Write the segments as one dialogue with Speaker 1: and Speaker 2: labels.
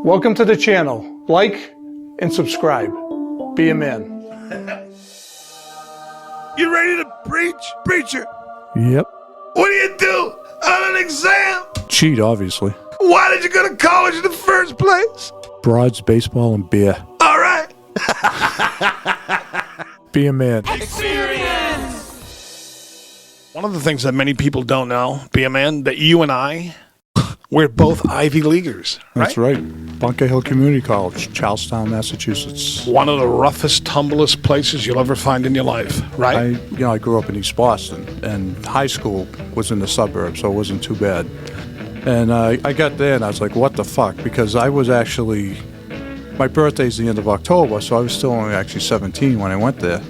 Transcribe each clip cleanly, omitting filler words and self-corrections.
Speaker 1: Welcome to the channel. Like and subscribe. Be a man.
Speaker 2: You ready to preach, preacher?
Speaker 1: Yep.
Speaker 2: What do you do on an exam?
Speaker 1: Cheat, obviously.
Speaker 2: Why did you go to college in the first place?
Speaker 1: Broads, baseball, and beer.
Speaker 2: All right.
Speaker 1: Be a man.
Speaker 2: One of the things that many people don't know, be a man, that you and I, we're both Ivy Leaguers, right?
Speaker 1: That's right. Bunker Hill Community College, Charlestown, Massachusetts.
Speaker 2: One of the roughest, humblest places you'll ever find in your life, right?
Speaker 1: I grew up in East Boston, and high school was in the suburbs, so it wasn't too bad. And I got there, and I was like, what the fuck? Because I was actually, my birthday's the end of October, so I was still only actually 17 when I went there.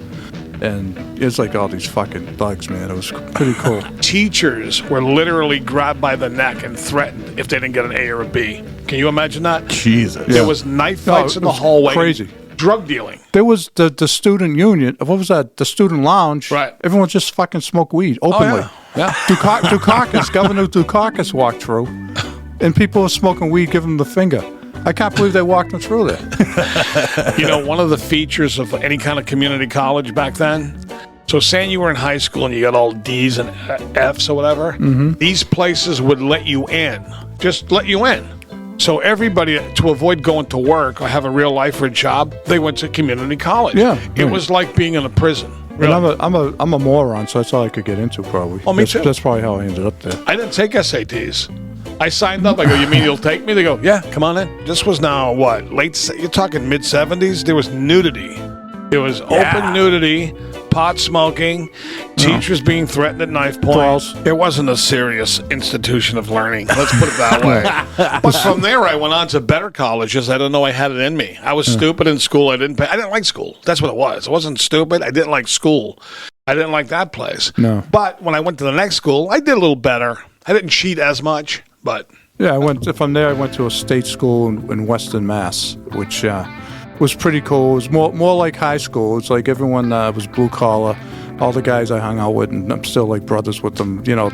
Speaker 1: And it's like all these fucking thugs, man. It was pretty cool.
Speaker 2: Teachers were literally grabbed by the neck and threatened if they didn't get an A or a B. Can you imagine that?
Speaker 3: Jesus.
Speaker 2: There was knife fights in the hallway.
Speaker 1: Crazy.
Speaker 2: Drug dealing.
Speaker 1: There was the student union. What was that? The student lounge.
Speaker 2: Right.
Speaker 1: Everyone just fucking smoked weed openly.
Speaker 2: Yeah.
Speaker 1: Dukakis, Governor Dukakis walked through, and people were smoking weed, giving him the finger. I can't believe they walked him through there.
Speaker 2: You know, one of the features of any kind of community college back then, so saying you were in high school and you got all D's and F's or whatever, these places would let you in. Just let you in. So everybody, to avoid going to work or have a real life or a job, they went to community college.
Speaker 1: Yeah.
Speaker 2: It was like being in a prison. Really.
Speaker 1: And I'm a moron, so that's all I could get into probably.
Speaker 2: Oh, me too.
Speaker 1: That's probably how I ended up there.
Speaker 2: I didn't take SATs. I signed up. I go, you mean you'll take me? They go, yeah, come on in. This was now, what, you're talking mid-70s? There was nudity. There was open nudity, pot smoking, teachers being threatened at knife point.
Speaker 1: Balls.
Speaker 2: It wasn't a serious institution of learning. Let's put it that way. But from there, I went on to better colleges. I didn't know I had it in me. I was stupid in school. I didn't like school. That's what it was. I wasn't stupid. I didn't like school. I didn't like that place.
Speaker 1: No.
Speaker 2: But when I went to the next school, I did a little better. I didn't cheat as much. But
Speaker 1: yeah, from there I went to a state school in Western Mass, which was pretty cool. It was more like high school. It's like everyone was blue collar. All the guys I hung out with, and I'm still like brothers with them. You know,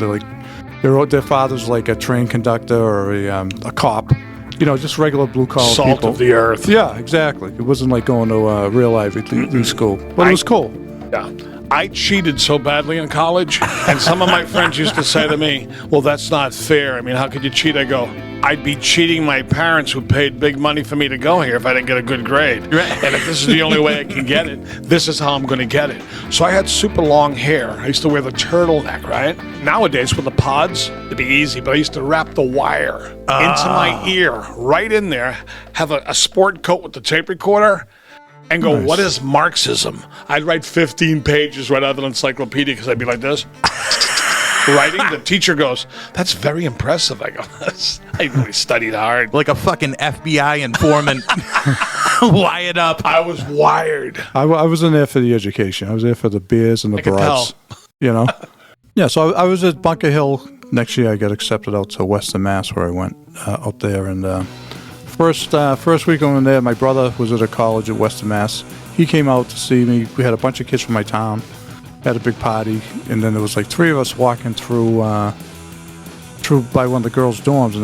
Speaker 1: their father's like a train conductor or a cop. You know, just regular blue collar people.
Speaker 2: Salt of the earth.
Speaker 1: Yeah, exactly. It wasn't like going to a real Ivy League school, but it was cool.
Speaker 2: Yeah. I cheated so badly in college, and some of my friends used to say to me, well, that's not fair. I mean, how could you cheat? I go, I'd be cheating my parents who paid big money for me to go here if I didn't get a good grade. And if this is the only way I can get it, this is how I'm going to get it. So I had super long hair. I used to wear the turtleneck, right? Nowadays, with the pods, it'd be easy, but I used to wrap the wire into my ear, right in there, have a sport coat with the tape recorder, and go, What is Marxism? I'd write 15 pages right out of an encyclopedia because I'd be like this. Writing. The teacher goes, that's very impressive. I go, I really studied hard.
Speaker 3: Like a fucking FBI informant. Wired up.
Speaker 2: I was wired.
Speaker 1: I wasn't there for the education. I was there for the beers and the broads. You know? Yeah, so I was at Bunker Hill. Next year I got accepted out to Western Mass where I went out there. And first week I went there, my brother was at a college at Western Mass. He came out to see me. We had a bunch of kids from my town. Had a big party, and then there was like three of us walking through by one of the girls' dorms, and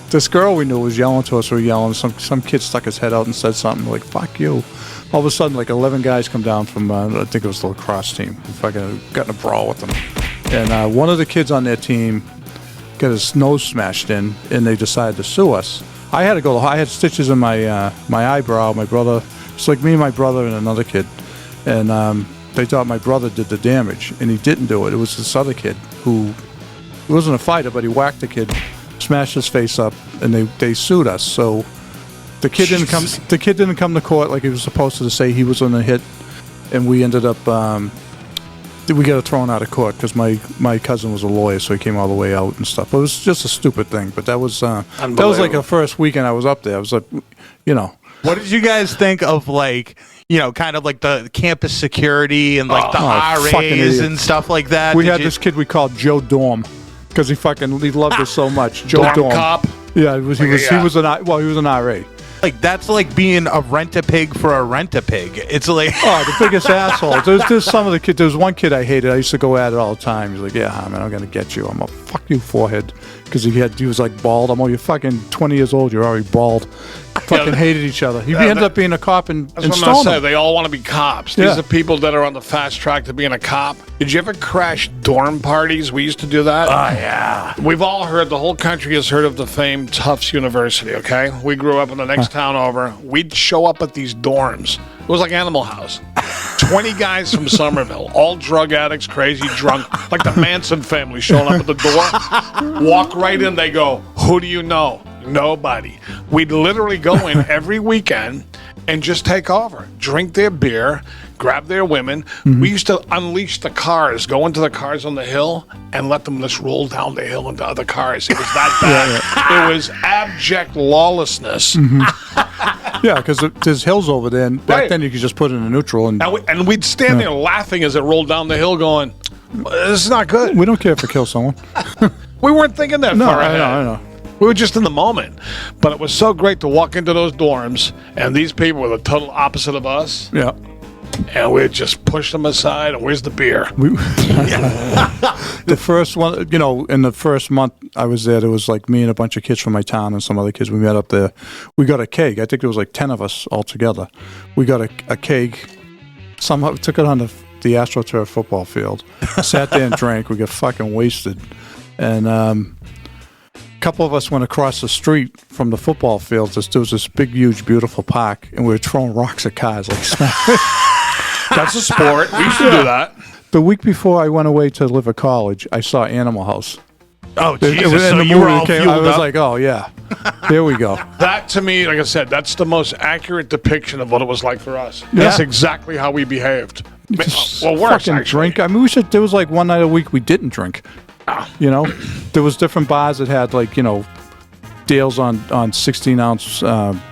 Speaker 1: this girl we knew was yelling to us. We were yelling. Some kid stuck his head out and said something like "fuck you." All of a sudden, like 11 guys come down from I think it was the lacrosse team. We fucking got in a brawl with them, and one of the kids on their team got his nose smashed in, and they decided to sue us. I had to go. I had stitches in my eyebrow. My brother, it's like me and my brother and another kid. And they thought my brother did the damage, and he didn't do it. It was this other kid who wasn't a fighter, but he whacked the kid, smashed his face up, and they sued us. So the kid didn't come. The kid didn't come to court like he was supposed to say he was on the hit, and we ended up we got thrown out of court because my cousin was a lawyer, so he came all the way out and stuff. It was just a stupid thing, but that was like the first weekend I was up there. I was like, you know.
Speaker 3: What did you guys think of, like, you know, kind of like the campus security and like the RAs and stuff like that?
Speaker 1: We had this kid we called Joe Dorm because he loved us so much. Joe Dorm.
Speaker 2: Cop.
Speaker 1: Yeah, he was an RA.
Speaker 3: Like, that's like being a rent-a-pig for a rent-a-pig. It's like...
Speaker 1: Oh, the biggest asshole. There's some of the kids. There was one kid I hated. I used to go at it all the time. He's like, yeah, man, I'm going to get you. I'm going to fuck you, forehead. Because he was like bald. I'm you're fucking 20 years old. You're already bald. Fucking hated each other. He ended up being a cop and
Speaker 2: that's what I'm saying. They all want to be cops. These are people that are on the fast track to being a cop. Did you ever crash dorm parties? We used to do that.
Speaker 3: Oh, yeah.
Speaker 2: We've all heard, the whole country has heard of the famed Tufts University, okay? We grew up in the next town over. We'd show up at these dorms. It was like Animal House. 20 guys from Somerville, all drug addicts, crazy, drunk, like the Manson family showing up at the door. Walk right in, they go, who do you know? Nobody. We'd literally go in every weekend and just take over, drink their beer, grab their women. We used to unleash the cars, go into the cars on the hill, and let them just roll down the hill into other cars. It was that bad. It was abject lawlessness.
Speaker 1: Yeah, because there's hills over there, and back then you could just put it in neutral.
Speaker 2: And we'd stand there laughing as it rolled down the hill going, this is not good.
Speaker 1: We don't care if we kill someone.
Speaker 2: We weren't thinking that far ahead.
Speaker 1: I know.
Speaker 2: We were just in the moment. But it was so great to walk into those dorms, and these people were the total opposite of us.
Speaker 1: Yeah.
Speaker 2: And we'd just push them aside, and where's the beer?
Speaker 1: The first one, in the first month I was there was like me and a bunch of kids from my town and some other kids. We met up there. We got a keg. I think there was like 10 of us all together. We got a keg. Somehow we took it on the AstroTurf football field. Sat there and drank. We got fucking wasted. And a couple of us went across the street from the football field. There was this big, huge, beautiful park, and we were throwing rocks at cars like smack.
Speaker 2: That's a sport. We used to do that.
Speaker 1: The week before I went away to live at college, I saw Animal House.
Speaker 3: Oh, Jesus. So you were all fueled
Speaker 1: I was
Speaker 3: up?
Speaker 1: like, oh, yeah. There we go.
Speaker 2: That, to me, like I said, that's the most accurate depiction of what it was like for us.
Speaker 1: Yeah.
Speaker 2: That's exactly how we behaved. Well, worse,
Speaker 1: fucking
Speaker 2: actually.
Speaker 1: drink. I mean, there was like one night a week we didn't drink. There was different bars that had deals on 16-ounce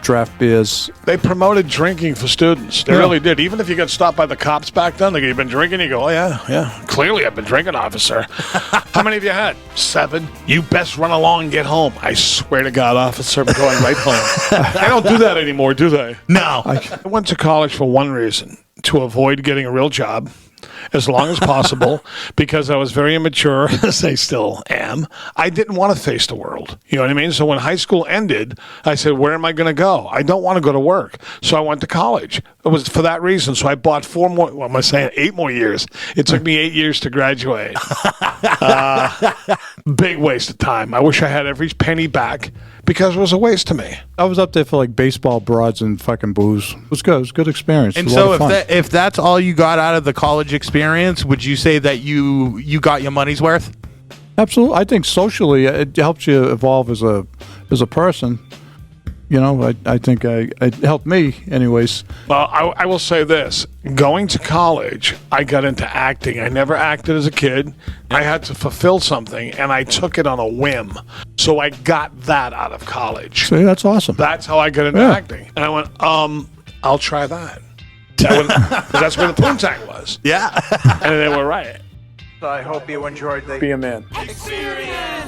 Speaker 1: draft beers.
Speaker 2: They promoted drinking for students. They really did. Even if you got stopped by the cops back then, they go, you've been drinking? You go, oh, yeah. Clearly I've been drinking, officer. How many have you had? 7. You best run along and get home. I swear to God, officer, I'm going right home. They don't do that anymore, do they?
Speaker 3: No.
Speaker 2: I went to college for one reason, to avoid getting a real job as long as possible, because I was very immature, as I still am. I didn't want to face the world. You know what I mean? So when high school ended, I said, where am I going to go? I don't want to go to work. So I went to college. It was for that reason. So I bought 8 more years. It took me 8 years to graduate. Big waste of time. I wish I had every penny back, because it was a waste to me.
Speaker 1: I was up there for like baseball, broads, and fucking booze. It was good. It was a good experience.
Speaker 3: And so if that's all you got out of the college experience, would you say that you got your money's worth?
Speaker 1: Absolutely. I think socially it helps you evolve as a person. I think it helped me anyways.
Speaker 2: Well, I will say this. Going to college, I got into acting. I never acted as a kid. I had to fulfill something, and I took it on a whim. So I got that out of college.
Speaker 1: See, that's awesome.
Speaker 2: That's how I got into acting. And I went, I'll try that. That's where the poontang was.
Speaker 3: Yeah.
Speaker 2: And they were right.
Speaker 4: I hope you enjoyed the...
Speaker 1: Be a man.
Speaker 5: Experience.